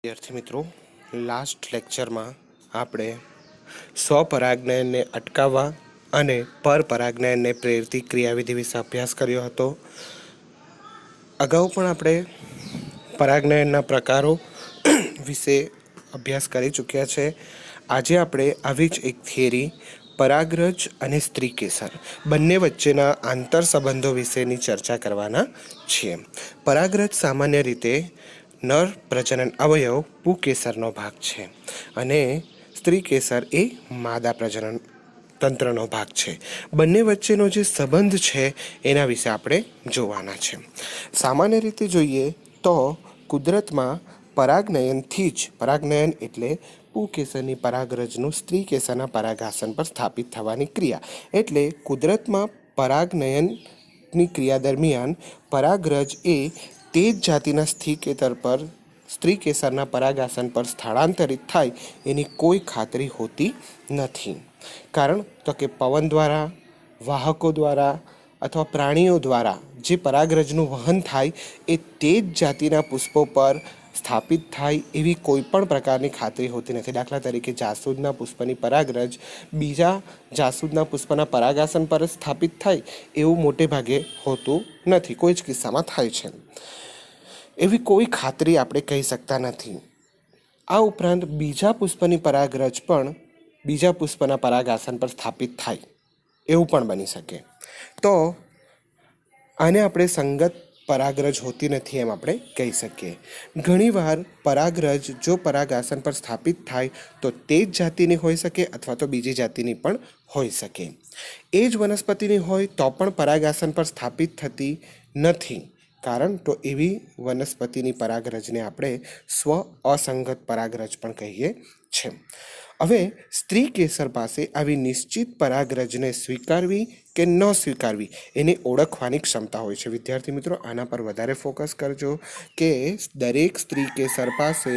વિદ્યાર્થી મિત્રો, લાસ્ટ લેક્ચરમાં આપણે સ્વપરાગનયનને અટકાવવા અને પરપરાગનયનને પ્રેરતી ક્રિયાવિધિ વિશે અભ્યાસ કર્યો હતો. અગાઉ પણ આપણે પરાગનયનના પ્રકારો વિશે અભ્યાસ કરી ચૂક્યા છે. આજે આપણે આવી જ એક થિયરી પરાગરજ અને સ્ત્રીકેસર બંને વચ્ચેના આંતર સંબંધો વિશેની ચર્ચા કરવાના છીએ. પરાગરજ સામાન્ય રીતે નર પ્રજનન અવયવ પુકેસરનો ભાગ છે અને સ્ત્રીકેસર એ માદા પ્રજનન તંત્રનો ભાગ છે. બંને વચ્ચેનો જે સંબંધ છે એના વિશે આપણે જોવાના છે. સામાન્ય રીતે જોઈએ તો કુદરતમાં પરાગનયનથી જ પરાગનયન એટલે પુકેસરની પરાગરજનું સ્ત્રીકેસરના પરાગાસન પર સ્થાપિત થવાની ક્રિયા. એટલે કુદરતમાં પરાગનયનની ક્રિયા દરમિયાન પરાગરજ એ તે જ જાતિના સ્ત્રીકેસર પર સ્ત્રીકેસરના પરાગાસન પર સ્થળાંતરિત થાય એની કોઈ ખાતરી હોતી નથી. કારણ તો કે પવન દ્વારા, વાહકો દ્વારા અથવા પ્રાણીઓ દ્વારા જે પરાગરજનું વહન થાય એ તે જ જાતિના પુષ્પો પર સ્થાપિત થાય એવી કોઈ પણ પ્રકારની ખાતરી હોતી નથી. દાખલા તરીકે જાસૂદના પુષ્પની પરાગરજ બીજા જાસૂદના પુષ્પના પરાગાસન પર સ્થાપિત થાય એવું મોટે ભાગે હોતું નથી. કોઈ જ કિસ્સામાં થાય છે. એવી કોઈ ખાતરી આપણે કહી શકતા નથી. આ ઉપરાંત બીજા પુષ્પની પરાગરજ પણ બીજા પુષ્પના પરાગાસન પર સ્થાપિત થાય એવું પણ બની શકે. તો આને આપણે સંગત પરાગરજ હોતી નથી એમ આપણે કહી શકીએ. ઘણીવાર પરાગરજ જો પરાગાસન પર સ્થાપિત થાય તો તે જ જાતિની હોઈ શકે અથવા તો બીજી જાતિની પણ હોઈ શકે. એ જ વનસ્પતિની હોય તો પણ પરાગાસન પર સ્થાપિત થતી નથી. કારણ તો એવી વનસ્પતિની પરાગરજને આપણે સ્વ અસંગત પરાગરજ પણ કહીએ છીએ. હવે સ્ત્રીકેસર પાસે આવી નિશ્ચિત પરાગરજને સ્વીકારવી કે ન સ્વીકારવી એને ઓળખવાની ક્ષમતા હોય છે. વિદ્યાર્થી મિત્રો, આના પર વધારે ફોકસ કરજો કે દરેક સ્ત્રીકેસર પાસે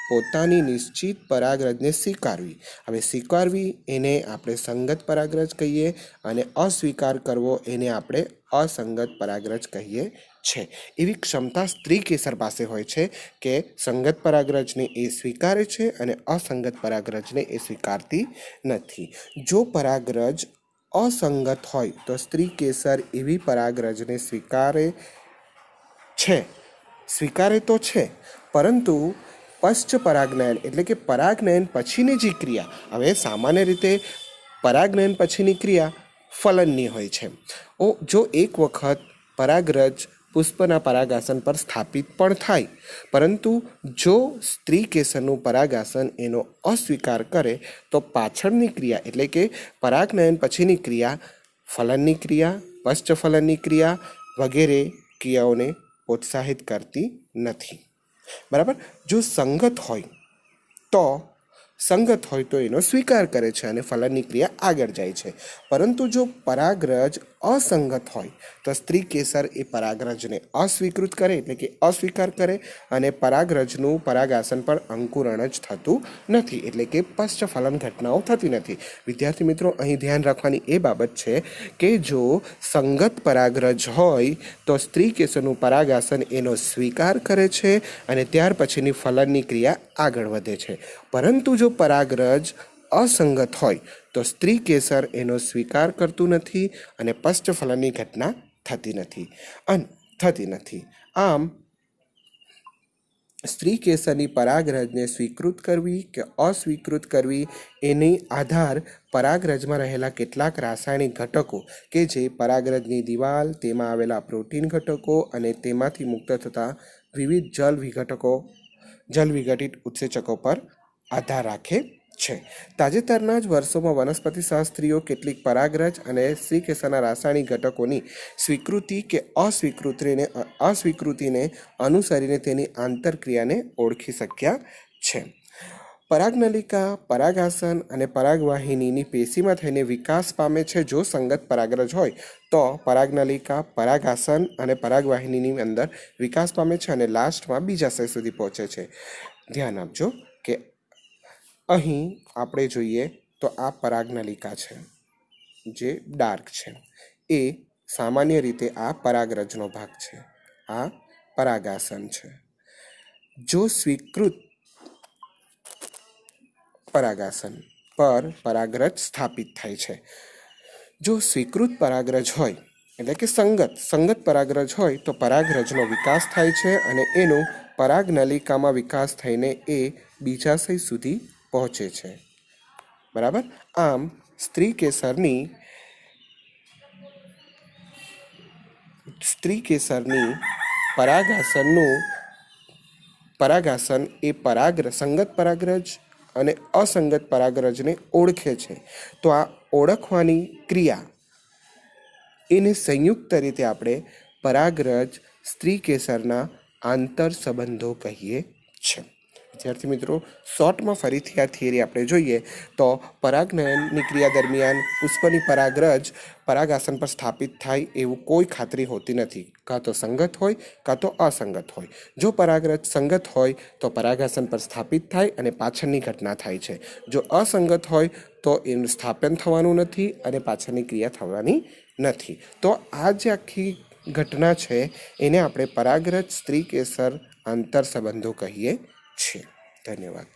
પોતાની નિશ્ચિત પરાગરજને સ્વીકારવી. હવે સ્વીકારવી એને આપણે સંગત પરાગરજ કહીએ અને અસ્વીકાર કરવો એને આપણે અસંગત પરાગરજ કહીએ છે. એવી ક્ષમતા સ્ત્રીકેસર પાસે હોય છે કે સંગત પરાગરજને એ સ્વીકારે છે અને અસંગત પરાગરજને એ સ્વીકારતી નથી. જો પરાગરજ અસંગત હોય તો સ્ત્રીકેસર એવી પરાગરજને સ્વીકારે તો છે, પરંતુ પશ્ચ પરાગનયન એટલે કે પરાગનયન પછીની જે ક્રિયા, હવે સામાન્ય રીતે પરાગનયન પછીની ક્રિયા ફલનની હોય છે. જો એક વખત પરાગરજ પુષ્પના પરાગાસન પર સ્થાપિત પણ થાય, પરંતુ જો સ્ત્રીકેસરનું પરાગાસન એનો અસ્વીકાર કરે તો પાછળની ક્રિયા એટલે કે પરાગનયન પછીની ક્રિયા ફલનની ક્રિયા, પશ્ચફલનની ક્રિયા વગેરે ક્રિયાઓને પ્રોત્સાહિત કરતી નથી. બરાબર. જો સંગત હોય તો એનો સ્વીકાર કરે છે અને ફલનની ક્રિયા આગળ જાય છે. પરંતુ જો પરાગરજ અસંગત હોય તો સ્ત્રીકેસર એ પરાગરજને અસ્વીકૃત કરે એટલે કે અસ્વીકાર કરે અને પરાગરજનું પરાગાસન પર અંકુરણ જ થતું નથી એટલે કે પશ્ચફલન ઘટનાઓ થતી નથી. વિદ્યાર્થી મિત્રો, અહીં ધ્યાન રાખવાની એ બાબત છે કે જો સંગત પરાગરજ હોય તો સ્ત્રીકેસરનું પરાગાસન એનો સ્વીકાર કરે છે અને ત્યાર પછીની ફલનની ક્રિયા આગળ વધે છે. પરંતુ જો પરાગરજ અસંગત હોય તો સ્ત્રીકેસર એનો સ્વીકાર કરતું નથી અને પશ્ચફલનની ઘટના થતી નથી. આમ સ્ત્રીકેસરની પરાગરજને સ્વીકૃત કરવી કે અસ્વીકૃત કરવી એની આધાર પરાગરજમાં રહેલા કેટલાક રાસાયણિક ઘટકો કે જે પરાગરજની દિવાલ, તેમાં આવેલા પ્રોટીન ઘટકો અને તેમાંથી મુક્ત થતા વિવિધ જલ વિઘટિત ઉત્સેચકો પર આધાર રાખે છે. તાજેતરના જ વર્ષોમાં વનસ્પતિશાસ્ત્રીઓ કેટલીક પરાગરજ અને સ્ત્રીકેસરના રાસાયણિક ઘટકોની સ્વીકૃતિ કે અસ્વીકૃતિને અનુસરીને તેની આંતરક્રિયાને ઓળખી શક્યા છે. પરાગનલિકા પરાગાસન અને પરાગવાહિનીની પેશીમાં થઈને વિકાસ પામે છે. જો સંગત પરાગરજ હોય તો પરાગનલિકા પરાગાસન અને પરાગવાહિનીની અંદર વિકાસ પામે છે અને લાસ્ટમાં બીજાશય સુધી પહોંચે છે. ધ્યાન આપજો કે અહીં આપણે જોઈએ તો આ પરાગનલિકા છે જે ડાર્ક છે, એ સામાન્ય રીતે આ પરાગરજનો ભાગ છે. આ પરાગાસન છે. જો સ્વીકૃત પરાગાસન પર પરાગરજ સ્થાપિત થાય છે. જો સ્વીકૃત પરાગરજ હોય એટલે કે સંગત પરાગરજ હોય તો પરાગરજનો વિકાસ થાય છે અને એનો પરાગનલિકામાં વિકાસ થઈને એ બીજાશય સુધી પહોંચે છે. બરાબર. આમ સ્ત્રી કેસરની પરાગાસન એ સંગત પરાગરજ અને અસંગત પરાગરજને ઓળખે છે. તો આ ઓળખવાની ક્રિયા એને સંયુક્ત રીતે આપણે પરાગરજ સ્ત્રી કેસરના આંતર સંબંધો કહીએ છીએ. વિદ્યાર્થી મિત્રો, શોર્ટમાં ફરીથી આ થિયરી આપણે જોઈએ તો પરાગનયનની ક્રિયા દરમિયાન પુષ્પની પરાગરજ પરાગાસન પર સ્થાપિત થાય એવું કોઈ ખાતરી હોતી નથી. કાં તો સંગત હોય કાં તો અસંગત હોય. જો પરાગરજ સંગત હોય તો પરાગાસન પર સ્થાપિત થાય અને પાછળની ઘટના થાય છે. જો અસંગત હોય તો એનું સ્થાપન થવાનું નથી અને પાછળની ક્રિયા થવાની નથી. તો આ જે આખી ઘટના છે એને આપણે પરાગરજ સ્ત્રી કેસર આંતર સંબંધો કહીએ છીએ. ધન્યવાદ.